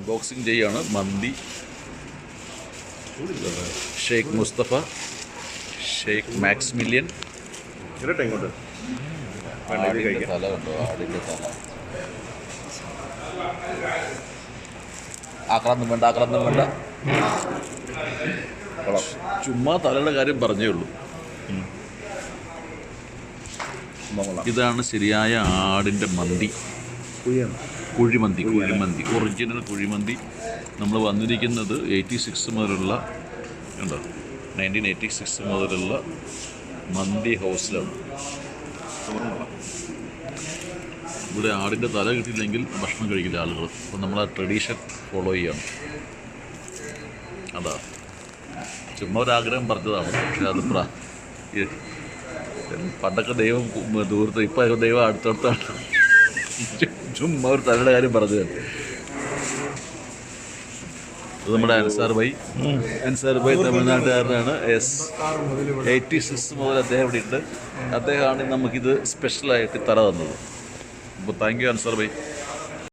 Unboxing ചെയ്യാണ്. മന്തി, Sheikh Mustafa, Sheikh Maximilian. ആടിൻ്റെ തല കണ്ടോ, ആടിൻ്റെ തല. ആക്രാന്തം വേണ്ട. ചുമ്മാ തലയുടെ കാര്യം പറഞ്ഞേ ഉള്ളൂ. ഇതാണ് ശരിയായ ആടിൻ്റെ മന്തി. കുഴിമന്തി, ഒറിജിനൽ കുഴിമന്തി. നമ്മൾ വന്നിരിക്കുന്നത് 86 മുതലുള്ള ഉണ്ടോ, 1986 മുതലുള്ള മന്തി ഹൗസിലാണ്. ഇവിടെ ആടിൻ്റെ തല കിട്ടിയില്ലെങ്കിൽ ഭക്ഷണം കഴിക്കില്ല ആളുകൾ. അപ്പോൾ നമ്മൾ ആ ട്രഡീഷൻ ഫോളോ ചെയ്യണം. അതാ ചുമ്മാ ഒരാഗ്രഹം പറഞ്ഞതാണ്. പക്ഷെ അത് പണ്ടൊക്കെ ദൈവം ദൂരത്ത്, ഇപ്പം ദൈവം അടുത്തടുത്താണ്. ചുമ്മാ ഒരു തലയുടെ കാര്യം പറഞ്ഞതാണ്. അത് നമ്മുടെ അൻസാർ ഭായ് തമിഴ്നാട്ടുകാരനാണ്. 86 മുതൽ അദ്ദേഹം ഇവിടെ ഉണ്ട്. അദ്ദേഹമാണ് നമുക്കിത് സ്പെഷ്യലായിട്ട് തല തന്നത്. അപ്പോൾ താങ്ക് യു അൻസാർ ഭായ്.